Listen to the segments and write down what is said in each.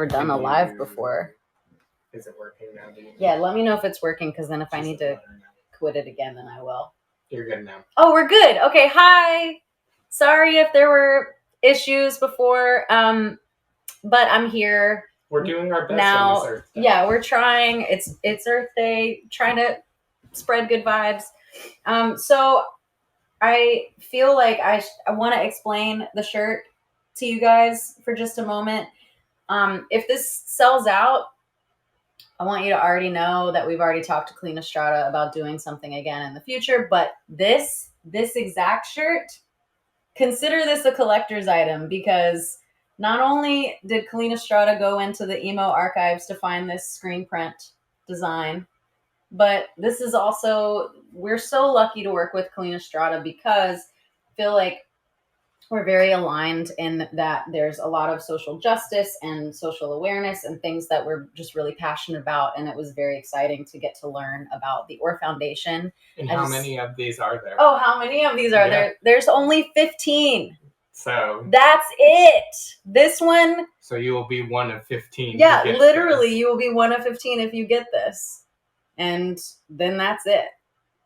never done a live before. Is it working now? Yeah, let me know if it's working, because then if I need to quit it again, then I will. You're good now. Oh, we're good. Okay, hi. Sorry if there were issues before, but I'm here. We're doing our best now. on this Earth Day. Yeah, we're trying. It's Earth Day, trying to spread good vibes. So I feel like I want to explain the shirt to you guys for just a moment. If this sells out, I want you to already know that we've already talked to Clean Estrada about doing something again in the future. But this exact shirt, consider this a collector's item, because not only did Clean Estrada go into the emo archives to find this screen print design, but this is also, we're so lucky to work with Clean Estrada, because I feel like we're very aligned in that there's a lot of social justice and social awareness and things that we're just really passionate about. And it was very exciting to get to learn about the OR Foundation. And how many of these are there? Oh, how many of these are there? There's only 15. So that's it. This one. So you will be one of 15. Yeah, literally, you will be one of 15 if you get this. And then that's it.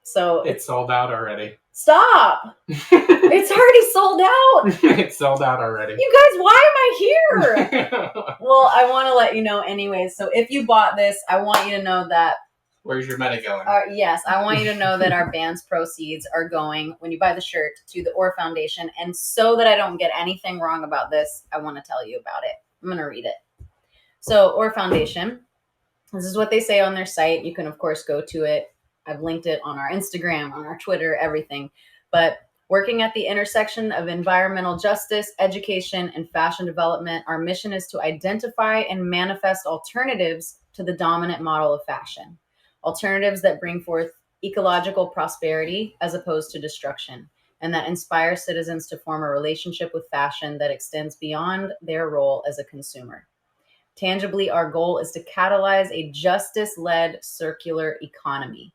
So it's sold out already. Stop! It's already sold out. It's sold out already. You guys, why am I here? Well, I want to let you know anyways. So if you bought this, I want you to know that. Where's your money going? Yes, I want you to know that our band's proceeds are going, when you buy the shirt, to the OR Foundation. And so that I don't get anything wrong about this, I want to tell you about it. I'm going to read it. So OR Foundation, this is what they say on their site. You can, of course, go to it. I've linked it on our Instagram, on our Twitter, everything. But working at the intersection of environmental justice, education, and fashion development, our mission is to identify and manifest alternatives to the dominant model of fashion. Alternatives that bring forth ecological prosperity as opposed to destruction, and that inspire citizens to form a relationship with fashion that extends beyond their role as a consumer. Tangibly, our goal is to catalyze a justice-led circular economy.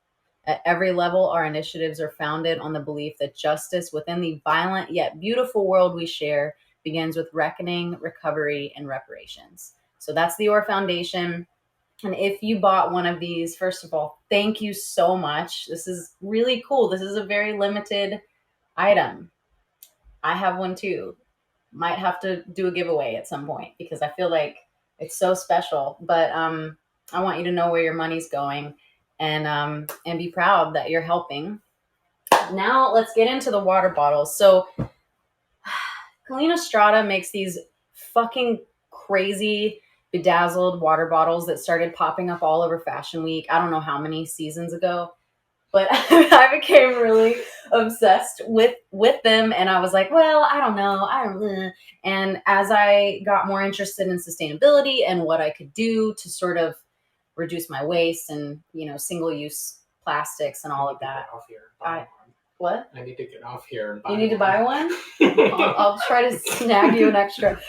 At every level, our initiatives are founded on the belief that justice within the violent yet beautiful world we share begins with reckoning, recovery, and reparations. So that's the OR Foundation. And if you bought one of these, first of all, thank you so much. This is really cool. This is a very limited item. I have one too. Might have to do a giveaway at some point, because I feel like it's so special. But I want you to know where your money's going. And be proud that you're helping. Now let's get into the water bottles. So Clean Estrada makes these fucking crazy bedazzled water bottles that started popping up all over Fashion Week. I don't know how many seasons ago, but I became really obsessed with them. And I was like, well, I don't know. And as I got more interested in sustainability and what I could do to sort of reduce my waste and, single-use plastics and all of that. What? I need to get off here. You need to buy one? I'll try to snag you an extra.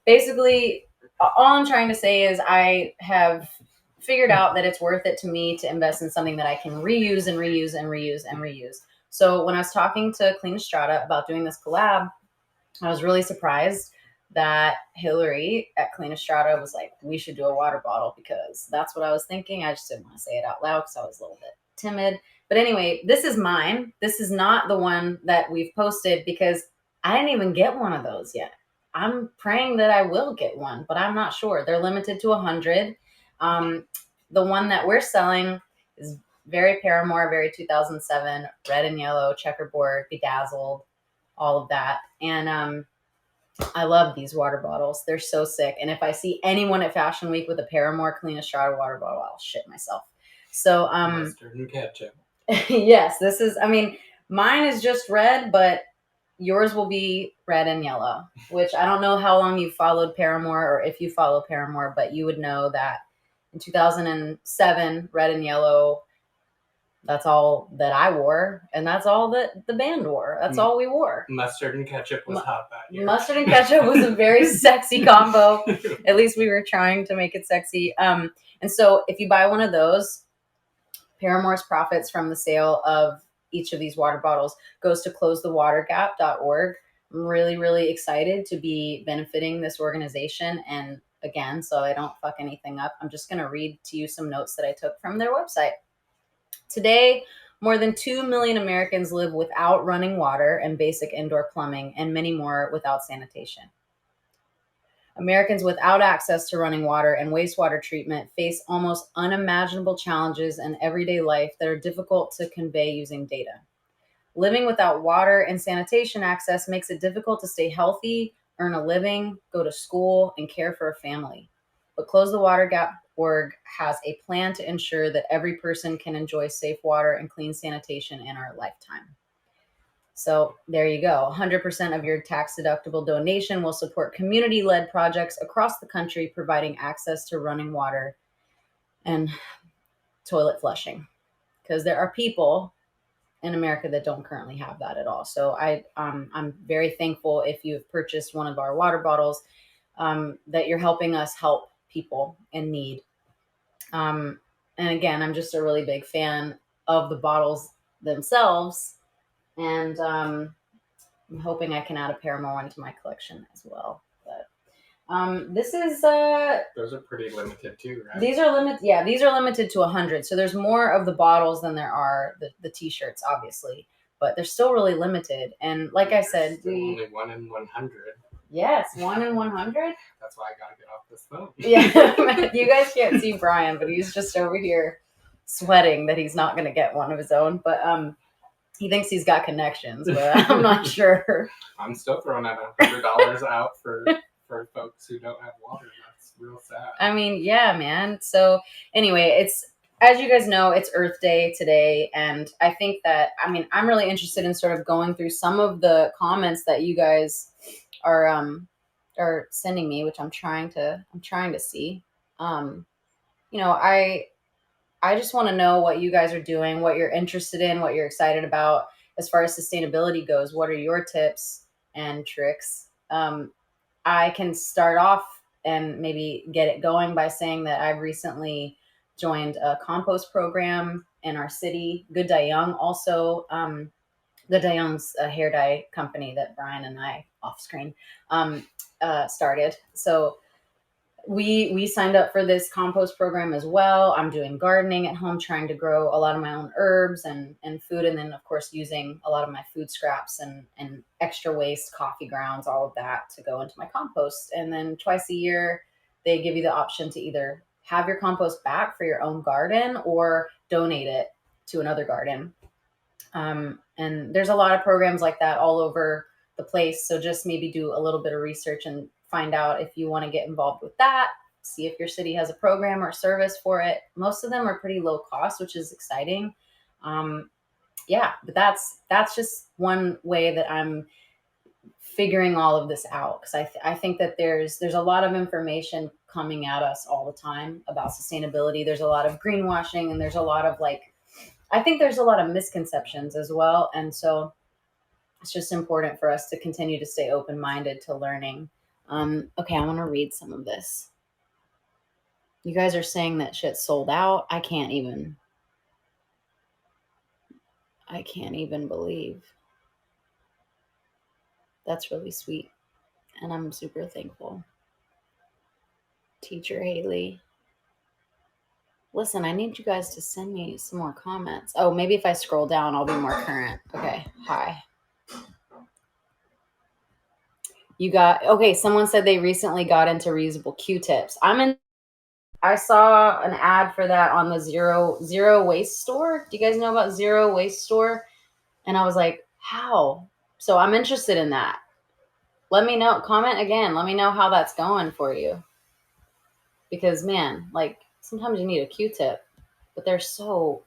Basically, all I'm trying to say is I have figured out that it's worth it to me to invest in something that I can reuse and reuse and reuse and reuse. So when I was talking to Clean Estrada about doing this collab, I was really surprised that Hillary at Clean Estrada was like, we should do a water bottle, because that's what I was thinking. I just didn't want to say it out loud because I was a little bit timid. But anyway, this is mine. This is not the one that we've posted, because I didn't even get one of those yet. I'm praying that I will get one, but I'm not sure. They're limited to 100. The one that we're selling is very Paramore, very 2007, red and yellow, checkerboard, bedazzled, all of that. And I love these water bottles. They're so sick. And if I see anyone at Fashion Week with a Paramore Clean Estrada water bottle, I'll shit myself. So, mustard and ketchup. Yes, this is, mine is just red, but yours will be red and yellow, which I don't know how long you followed Paramore, or if you follow Paramore, but you would know that in 2007, red and yellow, that's all that I wore, and that's all that the band wore. That's all we wore. Mustard and ketchup was hot that year. Mustard and ketchup was a very sexy combo. At least we were trying to make it sexy. And so if you buy one of those, Paramore's profits from the sale of each of these water bottles goes to closethewatergap.org. I'm really, really excited to be benefiting this organization and again so I don't fuck anything up. I'm just going to read to you some notes that I took from their website. Today, more than 2 million Americans live without running water and basic indoor plumbing, and many more without sanitation. Americans without access to running water and wastewater treatment face almost unimaginable challenges in everyday life that are difficult to convey using data. Living without water and sanitation access makes it difficult to stay healthy, earn a living, go to school, and care for a family. But Close the Water Gap.org has a plan to ensure that every person can enjoy safe water and clean sanitation in our lifetime. So there you go. 100% of your tax-deductible donation will support community-led projects across the country, providing access to running water and toilet flushing. Because there are people in America that don't currently have that at all. So I'm very thankful if you've purchased one of our water bottles, that you're helping us help people in need. And again, I'm just a really big fan of the bottles themselves. And I'm hoping I can add a pair more into my collection as well. But this is those are pretty limited too, right? These are limited. Yeah, these are limited to 100. So there's more of the bottles than there are the t-shirts, obviously, but they're still really limited. And like I said, only 1 in 100. Yes, 1 in 100. That's why I gotta get off this phone. Yeah, you guys can't see Brian, but he's just over here sweating that he's not going to get one of his own. But he thinks he's got connections, but I'm not sure. I'm still throwing out $100 out for folks who don't have water. That's real sad. I mean, yeah, man. So anyway, it's, as you guys know, it's Earth Day today. And I think that, I'm really interested in sort of going through some of the comments that you guys are sending me, which I'm trying to see. I just want to know what you guys are doing, what you're interested in, what you're excited about as far as sustainability goes. What are your tips and tricks? I can start off and maybe get it going by saying that I've recently joined a compost program in our city. Good Dye Young also. Good Dye Young's a hair dye company that Brian and I off screen started. So we signed up for this compost program as well. I'm doing gardening at home, trying to grow a lot of my own herbs and food. And then, of course, using a lot of my food scraps and extra waste, coffee grounds, all of that to go into my compost. And then twice a year, they give you the option to either have your compost back for your own garden or donate it to another garden. And there's a lot of programs like that all over the place. So just maybe do a little bit of research and find out if you want to get involved with that. See if your city has a program or service for it. Most of them are pretty low cost, which is exciting. But that's just one way that I'm figuring all of this out, because I think that there's a lot of information coming at us all the time about sustainability. There's a lot of greenwashing, and there's a lot of I think there's a lot of misconceptions as well. And so it's just important for us to continue to stay open-minded to learning. Okay, I want to read some of this. You guys are saying that shit sold out. I can't even believe. That's really sweet. And I'm super thankful. Teacher Hayley. Listen, I need you guys to send me some more comments. Oh, maybe if I scroll down, I'll be more current. Okay, hi. Someone said they recently got into reusable Q-tips. I saw an ad for that on the zero waste store. Do you guys know about Zero Waste Store? And I was like, how? So I'm interested in that. Let me know. Comment again. Let me know how that's going for you. Because, man, sometimes you need a Q-tip, but they're so,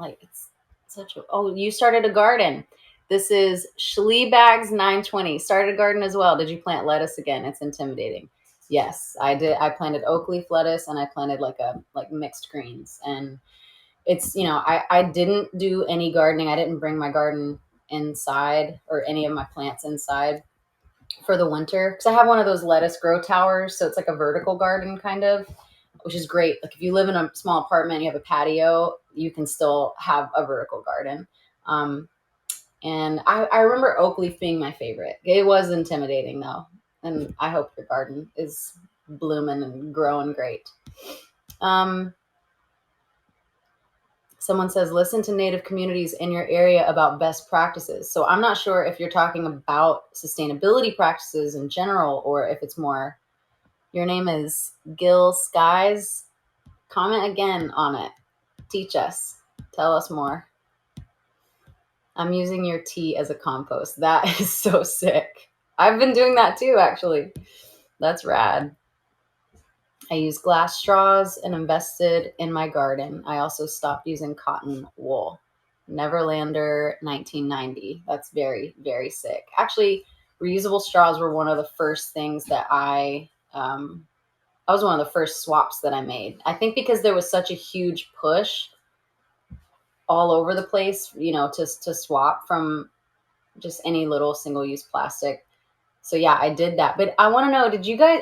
it's such a... Oh, you started a garden. This is Schleebags920. Started a garden as well. Did you plant lettuce again? It's intimidating. Yes, I did. I planted oak leaf lettuce, and I planted mixed greens. And it's, I didn't do any gardening. I didn't bring my garden inside or any of my plants inside for the winter, because I have one of those lettuce grow towers. So it's like a vertical garden kind of, which is great. Like if you live in a small apartment, you have a patio, you can still have a vertical garden. And I remember oak leaf being my favorite. It was intimidating though. And I hope your garden is blooming and growing great. Someone says, listen to Native communities in your area about best practices. So I'm not sure if you're talking about sustainability practices in general, or if it's more, your name is Gil Skies. Comment again on it. Teach us. Tell us more. I'm using your tea as a compost. That is so sick. I've been doing that too, actually. That's rad. I use glass straws and invested in my garden. I also stopped using cotton wool. Neverlander 1990. That's very, very sick. Actually, reusable straws were one of the first things that I was one of the first swaps that I made. I think because there was such a huge push all over the place, to swap from just any little single-use plastic. So yeah, I did that. But I want to know,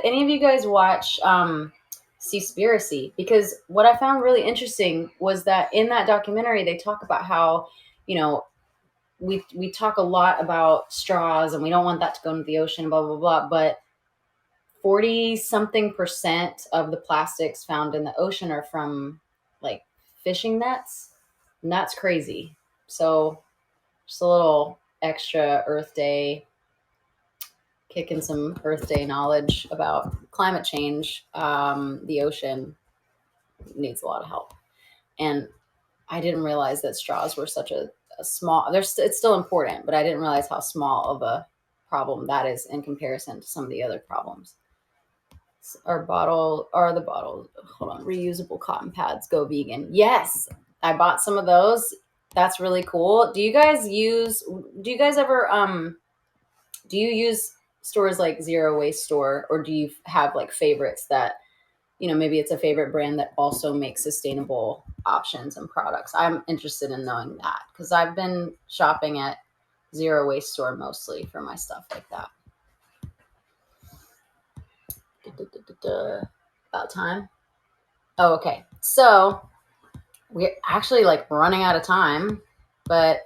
any of you guys watch Seaspiracy? Because what I found really interesting was that in that documentary, they talk about how, we talk a lot about straws and we don't want that to go into the ocean, blah, blah, blah. But 40 something % of the plastics found in the ocean are from like fishing nets. And that's crazy. So just a little extra Earth Day, kicking some Earth Day knowledge about climate change. The ocean needs a lot of help. And I didn't realize that straws were such a small, it's still important, but I didn't realize how small of a problem that is in comparison to some of the other problems. Are the bottles, hold on, reusable cotton pads go vegan? Yes, I bought some of those. That's really cool. Do you guys ever do you use stores like Zero Waste Store, or do you have like favorites that, maybe it's a favorite brand that also makes sustainable options and products? I'm interested in knowing that because I've been shopping at Zero Waste Store mostly for my stuff like that. About time. Oh, okay. So we're actually like running out of time, but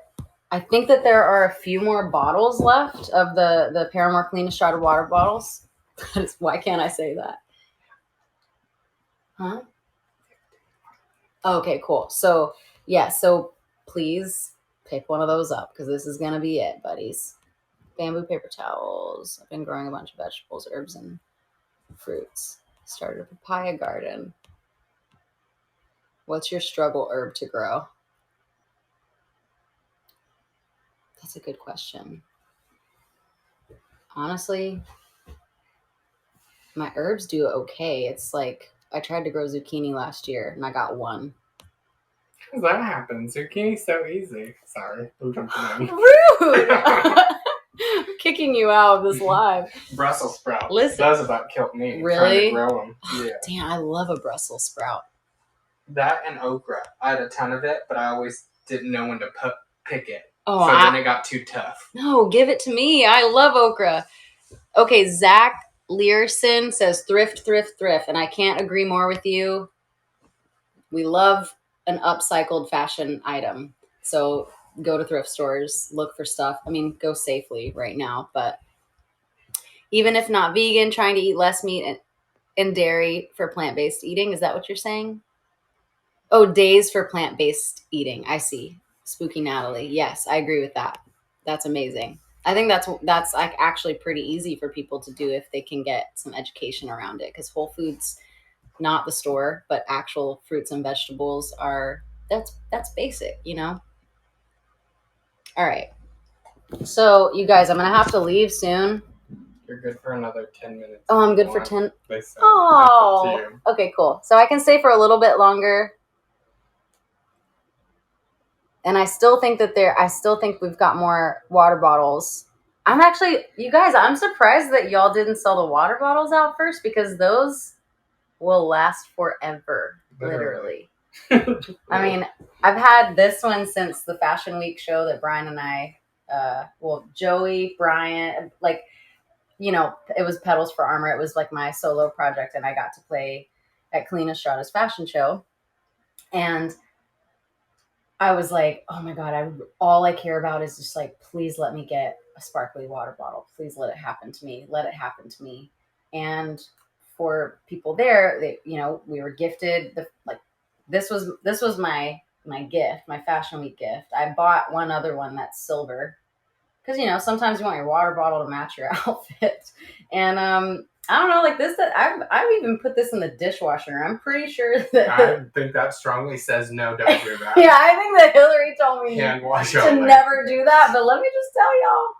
I think that there are a few more bottles left of the Paramore Clean Shrouded Water bottles. Why can't I say that? Huh? Okay, cool. So yeah, so please pick one of those up because this is gonna be it, buddies. Bamboo paper towels. I've been growing a bunch of vegetables, herbs, and fruits. Started a papaya garden. What's your struggle herb to grow? That's a good question. Honestly, my herbs do okay. It's like I tried to grow zucchini last year and I got one. How does that happen? Zucchini's so easy. Sorry, I'm jumping in. Rude! I'm kicking you out of this live. Brussels sprouts. Listen. Those about killed me. Really? Trying to grow them. Yeah. Damn, I love a Brussels sprout. That and okra. I had a ton of it, but I always didn't know when to pick it. Oh, so then it got too tough. No, give it to me. I love okra. Okay, Zach Learson says thrift, thrift, thrift. And I can't agree more with you. We love an upcycled fashion item. So go to thrift stores, look for stuff. I mean, go safely right now. But even if not vegan, trying to eat less meat and dairy for plant-based eating. Is that what you're saying? Oh, days for plant-based eating. I see. Spooky Natalie. Yes, I agree with that. That's amazing. I think that's like actually pretty easy for people to do if they can get some education around it, because Whole Foods, not the store, but actual fruits and vegetables that's basic, All right. So you guys, I'm going to have to leave soon. You're good for another 10 minutes. Oh, I'm good for 10. Oh, okay, cool. So I can stay for a little bit longer. And I still think we've got more water bottles. You guys, I'm surprised that y'all didn't sell the water bottles out first, because those will last forever. Literally. I mean, I've had this one since the Fashion Week show that Brian and I, Joey, Brian, it was Petals for Armor. It was like my solo project, and I got to play at Kalina Strada's fashion show. And I was like, oh my God, all I care about is just like, please let me get a sparkly water bottle. Please let it happen to me. Let it happen to me. And for people there, we were gifted this was my gift, my fashion week gift. I bought one other one that's silver because sometimes you want your water bottle to match your outfit, and I don't know, like this. That I've even put this in the dishwasher. I'm pretty sure that I think that strongly says no, don't do that. yeah, I think that Hillary told me Hand wash to only. never do that. But let me just tell y'all,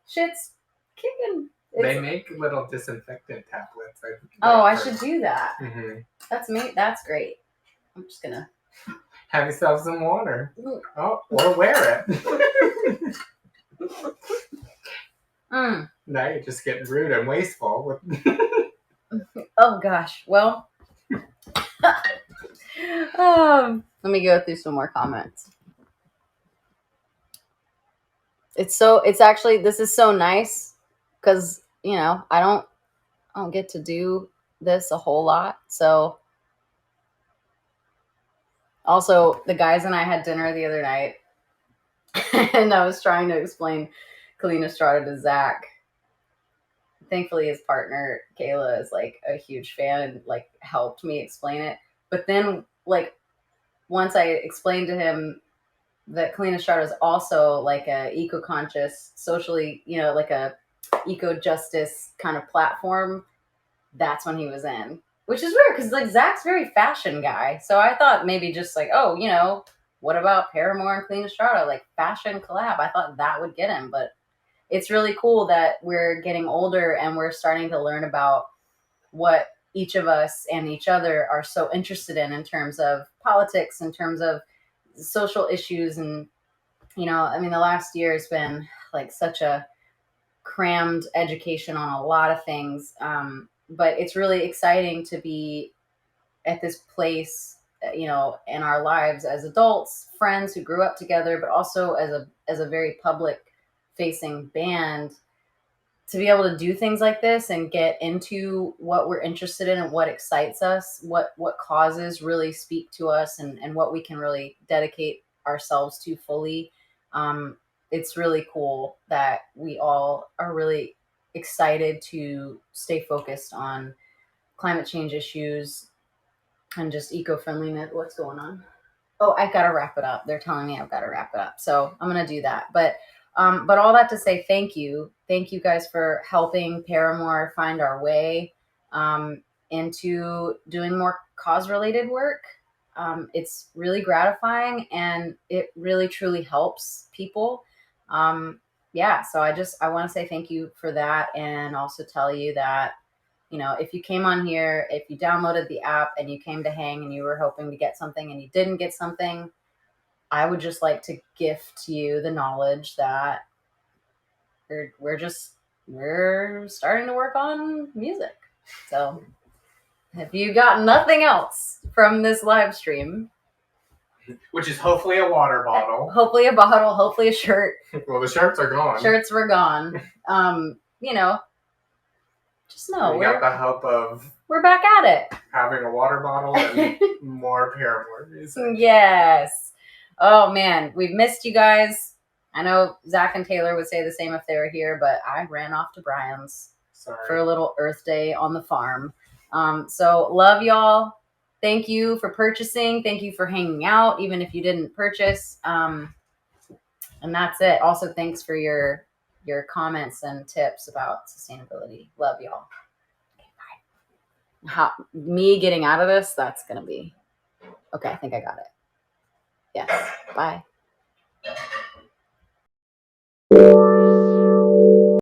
shit's kicking. They make little disinfectant tablets. I should do that. Mm-hmm. That's me. That's great. I'm just gonna have yourself some water. Oh, or wear it. Now you're just getting rude and wasteful. Oh gosh. Well, let me go through some more comments. It's actually, this is so nice because I don't get to do this a whole lot. So also, the guys and I had dinner the other night, and I was trying to explain Kalina Strada to Zach. Thankfully, his partner Kayla is like a huge fan and like helped me explain it. But then, like, once I explained to him that Kalina Strada is also like a eco-conscious, socially, like a eco-justice kind of platform, that's when he was in. Which is weird because like Zach's very fashion guy. So I thought maybe just like, what about Paramore and Kalina Strada? Like fashion collab. I thought that would get him, but it's really cool that we're getting older and we're starting to learn about what each of us and each other are so interested in terms of politics, in terms of social issues. And, the last year has been like such a crammed education on a lot of things. But it's really exciting to be at this place, in our lives as adults, friends who grew up together, but also as a very public facing band, to be able to do things like this and get into what we're interested in and what excites us, what causes really speak to us, and what we can really dedicate ourselves to fully. It's really cool that we all are really excited to stay focused on climate change issues and just eco-friendliness. What's going on? Oh, I gotta wrap it up. They're telling me I've got to wrap it up, so I'm gonna do that. But all that to say, thank you guys for helping Paramore find our way into doing more cause-related work. It's really gratifying, and it really truly helps people. So I want to say thank you for that, and also tell you that if you came on here, if you downloaded the app and you came to hang and you were hoping to get something and you didn't get something, I would just like to gift you the knowledge that we're starting to work on music. So if you got nothing else from this live stream, which is hopefully a water bottle, hopefully a shirt. Well, the shirts are gone. Shirts were gone. Just know we got the hope of we're back at it, having a water bottle and more Paramore music. Yes. Oh man, we've missed you guys. I know Zach and Taylor would say the same if they were here, but I ran off to Brian's for a little Earth Day on the farm. So love y'all. Thank you for purchasing. Thank you for hanging out, even if you didn't purchase. And that's it. Also, thanks for your comments and tips about sustainability. Love y'all. Okay, bye. Me getting out of this, that's going to be... Okay, I think I got it. Yes. Bye.